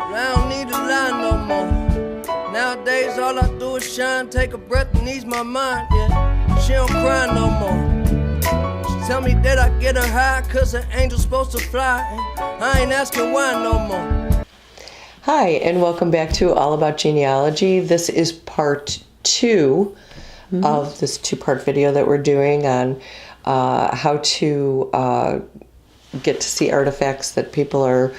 I don't need to lie no more. Nowadays all I do is shine, take a breath and ease my mind, yeah. She don't cry no more. She tell me that I get her high, cause an angel's supposed to fly. And I ain't asking why no more. Hi, and welcome back to All About Genealogy. This is part 2 of this 2-part video that we're doing on how to get to see artifacts that people are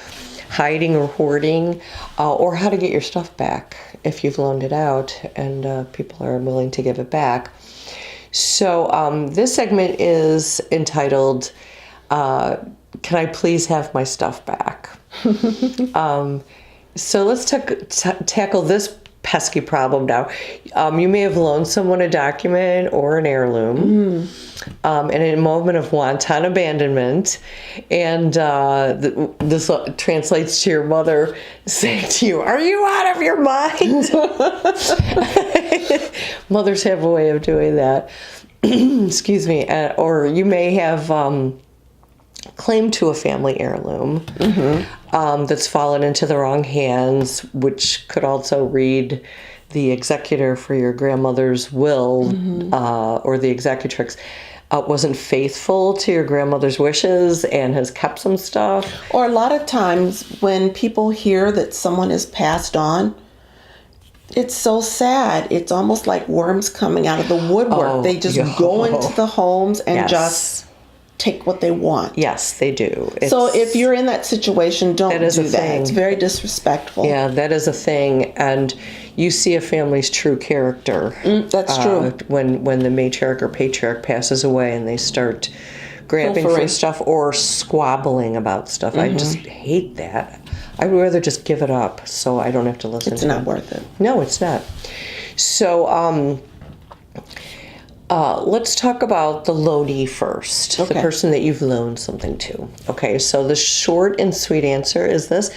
hiding or hoarding, or how to get your stuff back if you've loaned it out and people are willing to give it back. So this segment is entitled, Can I Please Have My Stuff Back? So let's tackle this pesky problem now. You may have loaned someone a document or an heirloom in a moment of wanton abandonment, and this translates to your mother saying to you, "Are you out of your mind?" Mothers have a way of doing that. Excuse me. Or you may have claim to a family heirloom that's fallen into the wrong hands, which could also read the executor for your grandmother's will, or the executrix wasn't faithful to your grandmother's wishes and has kept some stuff. Or a lot of times when people hear that someone is passed on, it's so sad. It's almost like worms coming out of the woodwork. They just go into the homes and just take what they want. Yes, they do. So if you're in that situation, don't do that. It's very disrespectful. Yeah, that is a thing. And you see a family's true character. That's true. When the matriarch or patriarch passes away and they start grabbing for stuff or squabbling about stuff. I just hate that. I'd rather just give it up so I don't have to listen to it. It's not worth it. No, it's not. So, let's talk about the loanee first, the person that you've loaned something to. Okay, so the short and sweet answer is this.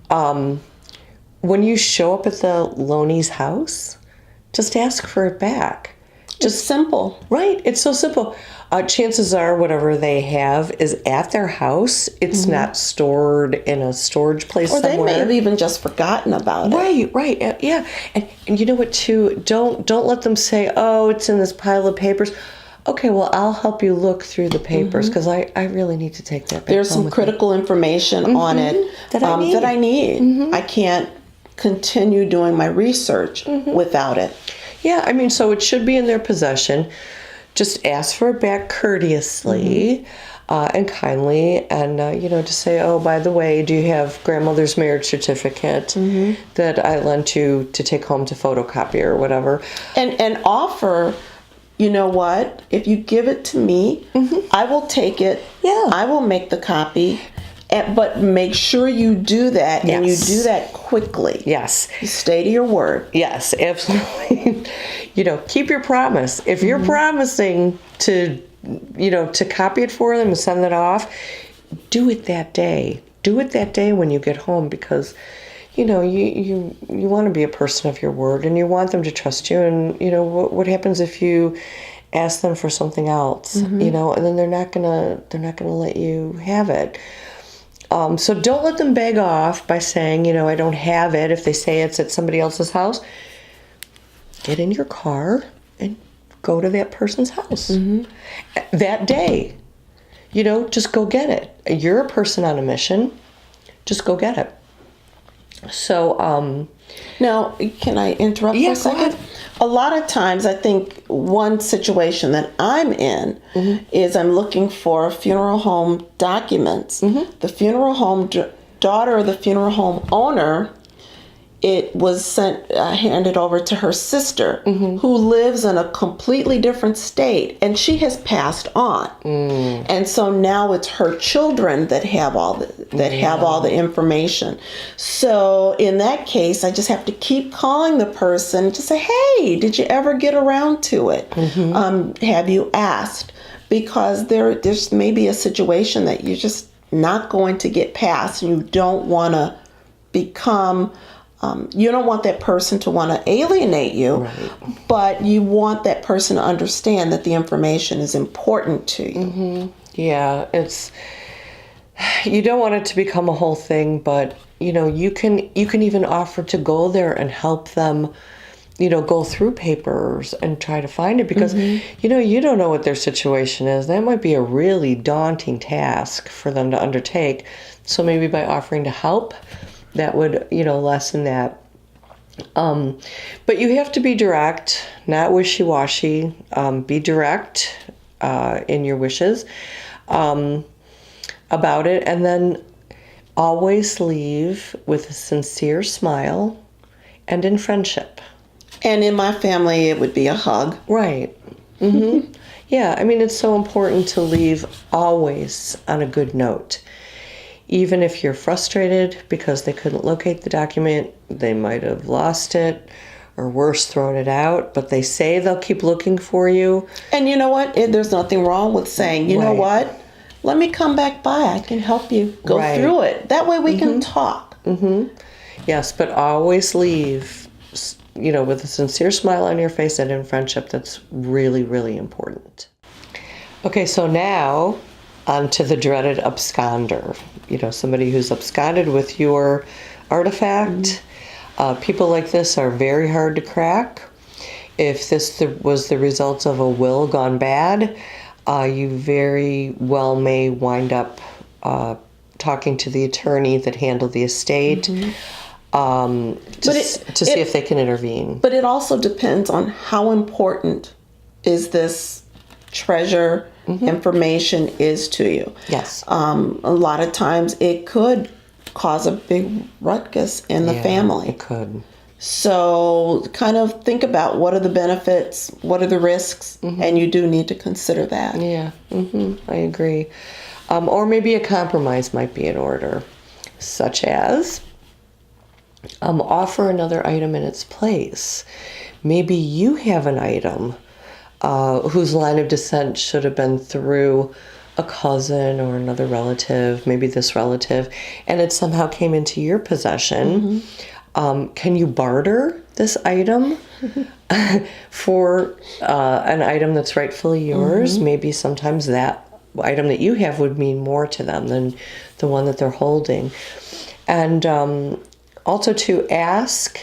When you show up at the loanee's house, just ask for it back. Just simple. Right, it's so simple. Chances are whatever they have is at their house. It's not stored in a storage place somewhere. Or they may have even just forgotten about it. Right, yeah. And you know what, too? Don't let them say, oh, it's in this pile of papers. Okay, well, I'll help you look through the papers because I really need to take that back. There's some critical information on it that I need. I can't continue doing my research without it. Yeah, I mean, so it should be in their possession. Just ask for it back courteously and kindly, and just say, oh, by the way, do you have grandmother's marriage certificate that I lent you to take home to photocopy or whatever? And offer, you know what, if you give it to me, I will take it. Yeah. I will make the copy. But make sure you do that, and you do that quickly. Yes. You stay to your word. Yes, absolutely. Keep your promise. If you're promising to copy it for them and send it off, do it that day. Do it that day when you get home because, you want to be a person of your word and you want them to trust you. And, what happens if you ask them for something else, and then they're not gonna let you have it. So don't let them beg off by saying, I don't have it. If they say it's at somebody else's house, get in your car and go to that person's house that day. Just go get it. You're a person on a mission. Just go get it. So, now, can I interrupt for a second? Go ahead. A lot of times, I think one situation that I'm in is I'm looking for funeral home documents. The funeral home daughter of the funeral home owner, it was handed over to her sister, who lives in a completely different state, and she has passed on. And so now it's her children that have all the information. So in that case, I just have to keep calling the person to say, "Hey, did you ever get around to it? Have you asked?" Because there's maybe a situation that you're just not going to get past, and you don't want to become. You don't want that person to want to alienate you, but you want that person to understand that the information is important to you. Yeah, it's you don't want it to become a whole thing, but you can even offer to go there and help them, go through papers and try to find it, because you don't know what their situation is. That might be a really daunting task for them to undertake. So maybe by offering to help, that would lessen that. But you have to be direct, not wishy-washy. Be direct in your wishes about it, and then always leave with a sincere smile and in friendship. And in my family, it would be a hug. Right. Mm-hmm. Yeah, I mean, it's so important to leave always on a good note. Even if you're frustrated because they couldn't locate the document, they might have lost it, or worse, thrown it out, but they say they'll keep looking for you. And you know what? There's nothing wrong with saying, you know what? Let me come back by. I can help you go through it. That way we can talk. Mm-hmm. Yes, but always leave, with a sincere smile on your face and in friendship. That's really, really important. Okay, so now on to the dreaded absconder. Somebody who's absconded with your artifact. People like this are very hard to crack. If this was the result of a will gone bad, you very well may wind up talking to the attorney that handled the estate to see if they can intervene. But it also depends on how important is this treasure information is to you. Yes. A lot of times it could cause a big ruckus in the family. It could. So kind of think about what are the benefits, what are the risks, and you do need to consider that. Yeah, I agree. Or maybe a compromise might be in order, such as offer another item in its place. Maybe you have an item whose line of descent should have been through a cousin or another relative, maybe this relative, and it somehow came into your possession. Can you barter this item for an item that's rightfully yours? Maybe sometimes that item that you have would mean more to them than the one that they're holding. And also to ask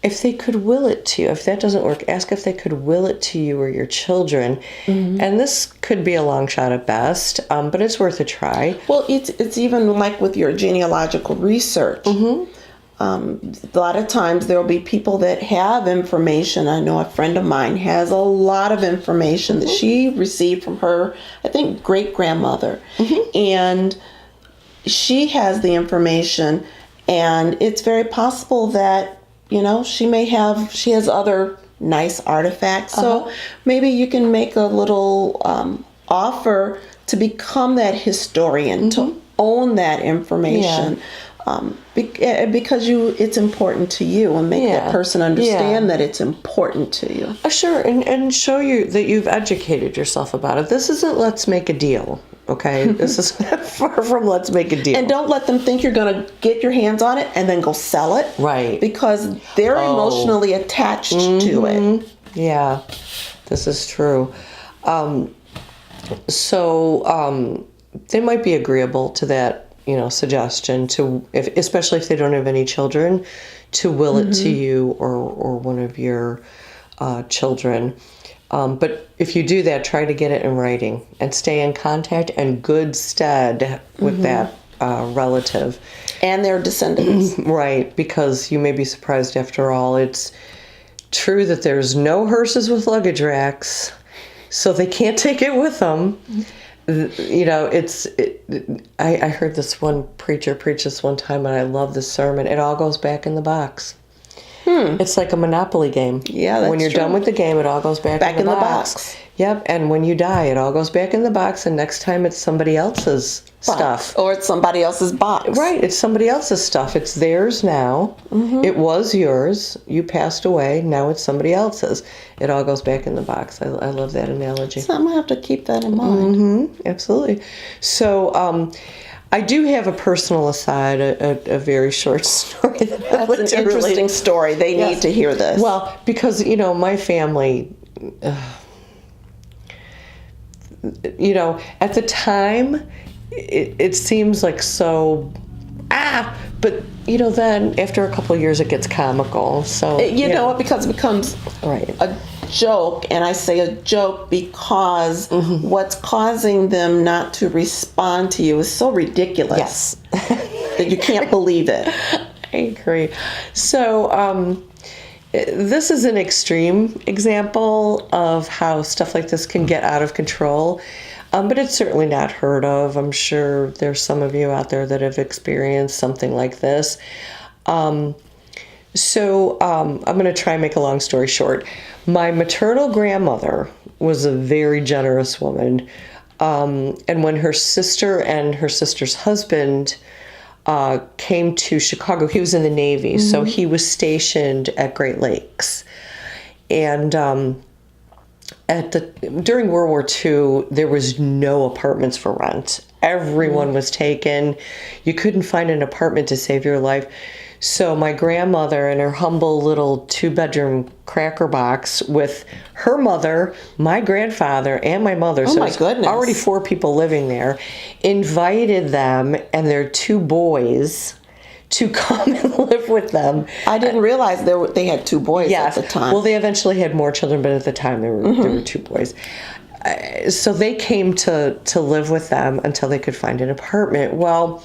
if they could will it to you. If that doesn't work, ask if they could will it to you or your children. And this could be a long shot at best, but it's worth a try. Well, it's even like with your genealogical research. A lot of times there will be people that have information. I know a friend of mine has a lot of information that she received from her, I think, great-grandmother. And she has the information, and it's very possible that she has other nice artifacts. So maybe you can make a little offer to become that historian, to own that information. Because it's important to you, and make that person understand that it's important to you. Sure, and show you that you've educated yourself about it. This isn't let's make a deal, okay? This is far from let's make a deal. And don't let them think you're going to get your hands on it and then go sell it. Right. Because they're emotionally attached to it. Yeah, this is true. So they might be agreeable to that, suggestion especially if they don't have any children, to will it to you or one of your children. But if you do that, try to get it in writing and stay in contact and good stead with that relative. And their descendants. Right, because you may be surprised after all. It's true that there's no hearses with luggage racks, so they can't take it with them. I heard this one preacher preach this one time, and I love this sermon. It all goes back in the box. It's like a Monopoly game. Yeah, that's when you're true. done with the game, it all goes back in the box. Yep, and when you die, it all goes back in the box, and next time it's somebody else's stuff. Or it's somebody else's box. Right, it's somebody else's stuff. It's theirs now. It was yours. You passed away. Now it's somebody else's. It all goes back in the box. I love that analogy. So I'm going to have to keep that in mind. Absolutely. So I do have a personal aside, a very short story. That's an interesting story. They need to hear this. Well, because, my family... at the time, it seems like so, but then after a couple of years it gets comical. So You know what? Because it becomes right. a joke, and I say a joke because what's causing them not to respond to you is so ridiculous. Yes. That you can't believe it. I agree. So this is an extreme example of how stuff like this can get out of control. But it's certainly not heard of. I'm sure there's some of you out there that have experienced something like this. I'm going to try and make a long story short. My maternal grandmother was a very generous woman. And when her sister and her sister's husband came to Chicago, he was in the Navy, so he was stationed at Great Lakes. And during World War II, there was no apartments for rent. Everyone was taken. You couldn't find an apartment to save your life. So my grandmother in her humble little 2-bedroom cracker box with her mother, my grandfather, and my mother, Oh, so my goodness. already 4 people living there, invited them and their 2 boys to come and live with them. I didn't realize they had 2 boys at the time. Well, they eventually had more children, but at the time there were 2 boys. So they came to live with them until they could find an apartment. Well,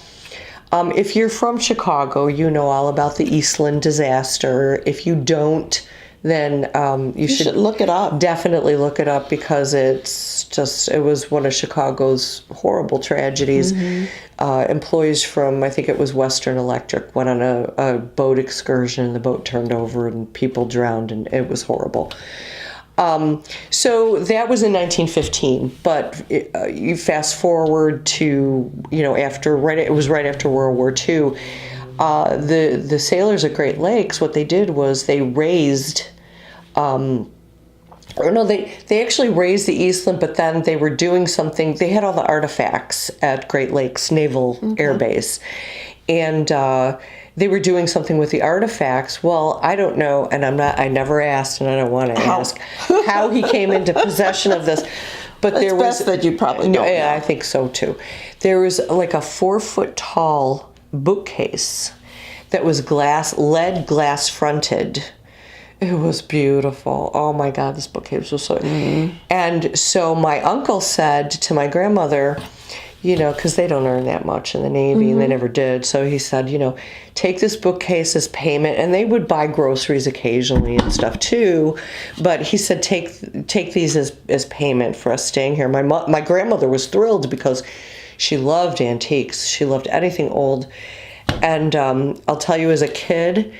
if you're from Chicago, you know all about the Eastland disaster. If you don't, then you should look it up. Definitely look it up, because it was one of Chicago's horrible tragedies. Employees from, I think it was Western Electric, went on a boat excursion, and the boat turned over and people drowned, and it was horrible. So that was in 1915, but you fast forward to, it was right after World War II. The sailors at Great Lakes, what they did was they raised, they actually raised the Eastland, but then they were doing something. They had all the artifacts at Great Lakes Naval Air Base, and they were doing something with the artifacts. Well, I don't know, and I never asked, and I don't want to ask how he came into possession of this. But It's best that you probably don't Yeah, know. I think so too. There was like a 4-foot tall bookcase that was lead glass fronted. It was beautiful. Oh my God, this bookcase was so. And so my uncle said to my grandmother, because they don't earn that much in the Navy, and they never did. So he said, take this bookcase as payment, and they would buy groceries occasionally and stuff too. But he said, take these as payment for us staying here. My grandmother was thrilled because she loved antiques. She loved anything old. And I'll tell you, as a kid,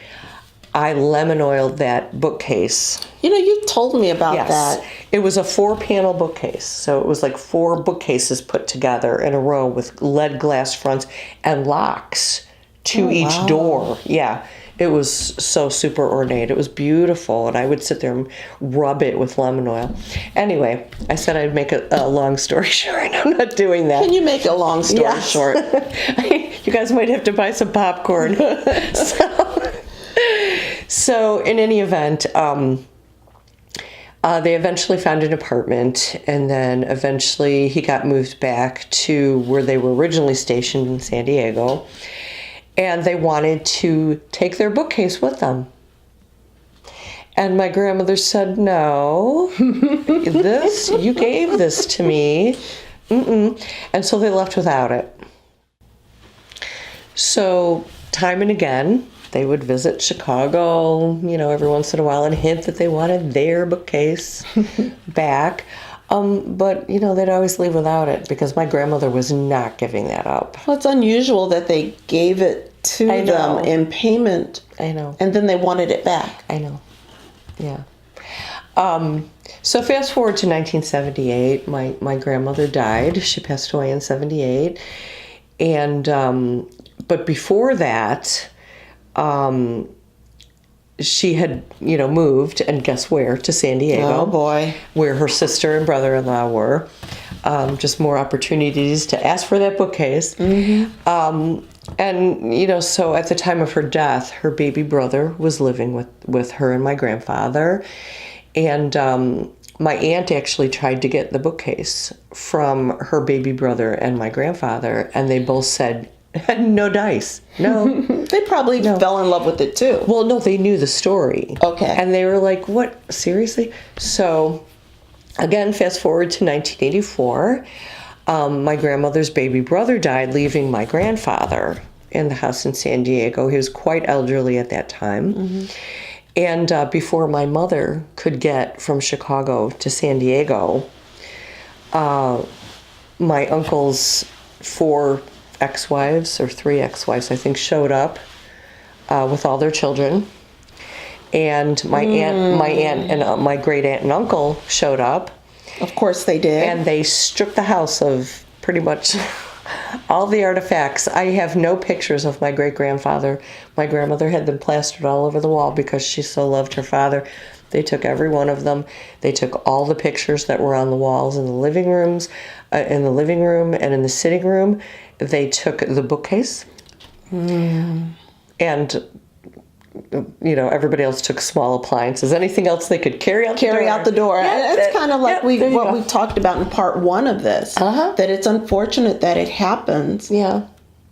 I lemon oiled that bookcase. You told me about Yes. that. It was a 4-panel bookcase. So it was like 4 bookcases put together in a row with lead glass fronts and locks to each door. Yeah. It was so super ornate. It was beautiful. And I would sit there and rub it with lemon oil. Anyway, I said I'd make a long story short. I'm not doing that. Can you make a long story Yes. short? You guys might have to buy some popcorn. So in any event, they eventually found an apartment, and then eventually he got moved back to where they were originally stationed in San Diego, and they wanted to take their bookcase with them. And my grandmother said, no, you gave this to me. And so they left without it. So time and again, they would visit Chicago, every once in a while, and hint that they wanted their bookcase back. But, they'd always leave without it, because my grandmother was not giving that up. Well, it's unusual that they gave it to them in payment. I know. And then they wanted it back. I know. Yeah. So fast forward to 1978, my grandmother died. She passed away in 78. And, but before that, she had, moved, and guess where? To San Diego. Oh, boy. Where her sister and brother-in-law were. Just more opportunities to ask for that bookcase. And, so at the time of her death, her baby brother was living with her and my grandfather. And my aunt actually tried to get the bookcase from her baby brother and my grandfather, and they both said, no dice. No. They probably fell in love with it too. Well, no, they knew the story. Okay. And they were like, what? Seriously? So, again, fast forward to 1984. My grandmother's baby brother died, leaving my grandfather in the house in San Diego. He was quite elderly at that time. Mm-hmm. And before my mother could get from Chicago to San Diego, my uncle's 4 ex-wives, or 3 ex-wives, I think, showed up with all their children. And my aunt and my great aunt and uncle showed up. Of course they did. And they stripped the house of pretty much all the artifacts. I have no pictures of my great-grandfather. My grandmother had them plastered all over the wall because she so loved her father. They took every one of them. They took all the pictures that were on the walls in the living rooms, in the living room and in the sitting room. They took the bookcase. And everybody else took small appliances. Anything else they could carry out the door. Yeah, it's kind of like we talked about in part 1 of this. That it's unfortunate that it happens. Yeah.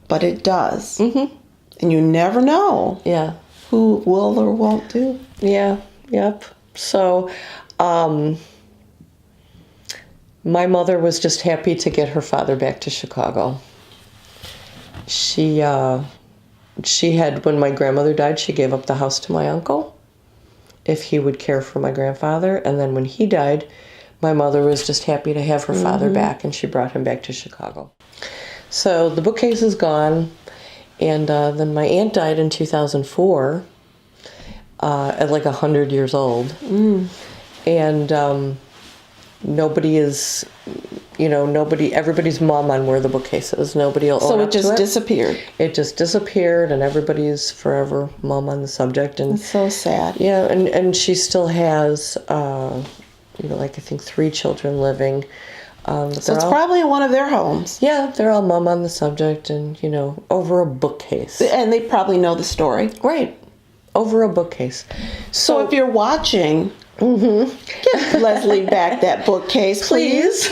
But it does. Mm-hmm. And you never know. Yeah. Who will or won't do. Yeah. Yep. So, my mother was just happy to get her father back to Chicago. She had, when my grandmother died, she gave up the house to my uncle if he would care for my grandfather. And then when he died, my mother was just happy to have her father back, and she brought him back to Chicago. So the bookcase is gone, and then my aunt died in 2004 at like 100 years old. And nobody is... everybody's mum on where the bookcase is. Nobody will own up to it. So it just disappeared. It just disappeared, and everybody's forever mum on the subject. And it's so sad. Yeah, and she still has, I think 3 children living. So it's probably one of their homes. Yeah, they're all mum on the subject, and over a bookcase. And they probably know the story. Right, over a bookcase. So if you're watching. Give Leslie back that bookcase, please.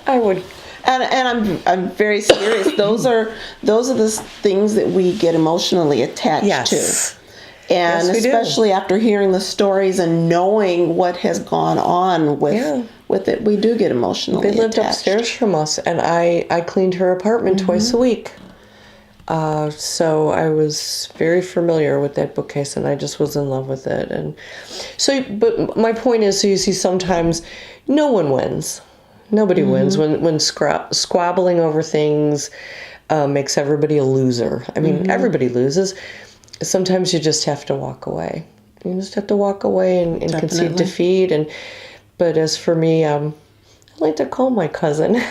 I would, and I'm very serious. Those are the things that we get emotionally attached to, and yes, especially after hearing the stories and knowing what has gone on with it, we do get emotionally attached. They lived upstairs from us, and I cleaned her apartment twice a week. So I was very familiar with that bookcase, and I just was in love with it. And so, but my point is, so you see, sometimes no one wins. Nobody wins when squabbling over things makes everybody a loser. I mean, everybody loses. Sometimes you just have to walk away. You just have to walk away and concede defeat. But as for me, I like to call my cousin.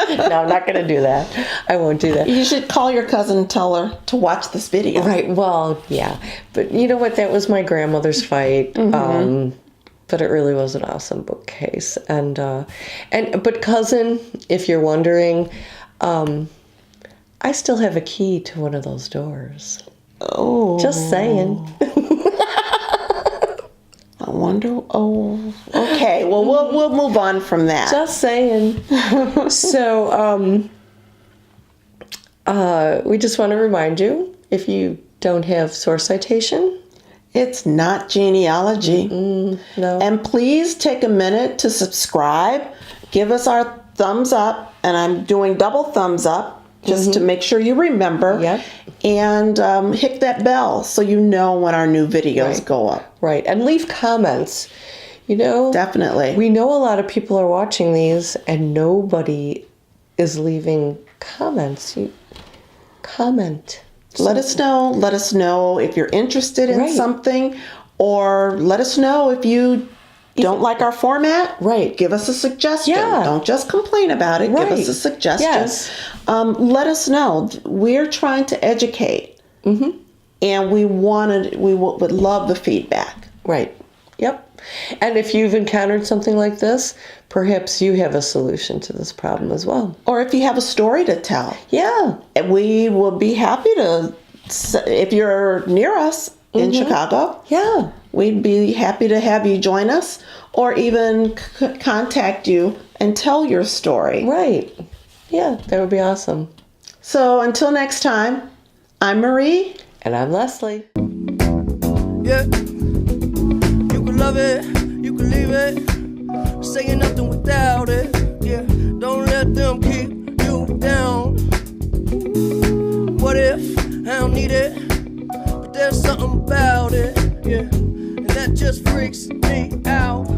No, I'm not going to do that. I won't do that. You should call your cousin and tell her to watch this video. Right. Well, yeah. But you know what? That was my grandmother's fight. But it really was an awesome bookcase. But cousin, if you're wondering, I still have a key to one of those doors. Oh. Just saying. I wonder. Oh, okay. Well, we'll move on from that. Just saying. So, we just want to remind you, if you don't have source citation, it's not genealogy. No. And please take a minute to subscribe. Give us our thumbs up, and I'm doing double thumbs up just to make sure you remember. Yep. And hit that bell so you know when our new videos go up. Right. And leave comments. Definitely. We know a lot of people are watching these, and nobody is leaving comments. Comment. Let us know. Let us know if you're interested in something, or let us know if you don't like our format. Right. Give us a suggestion. Yeah. Don't just complain about it. Right. Give us a suggestion. Yes. Let us know. We're trying to educate, and we would love the feedback. Right. Yep. And if you've encountered something like this, perhaps you have a solution to this problem as well. Or if you have a story to tell. Yeah. We will be happy to, if you're near us in Chicago. Yeah. we'd be happy to have you join us or even contact you and tell your story. Right. Yeah, that would be awesome. So until next time, I'm Marie. And I'm Leslie. Yeah, you can love it, you can leave it, saying nothing without it. Yeah, don't let them keep you down. What if I don't need it, but there's something about it, yeah, and that just freaks me out.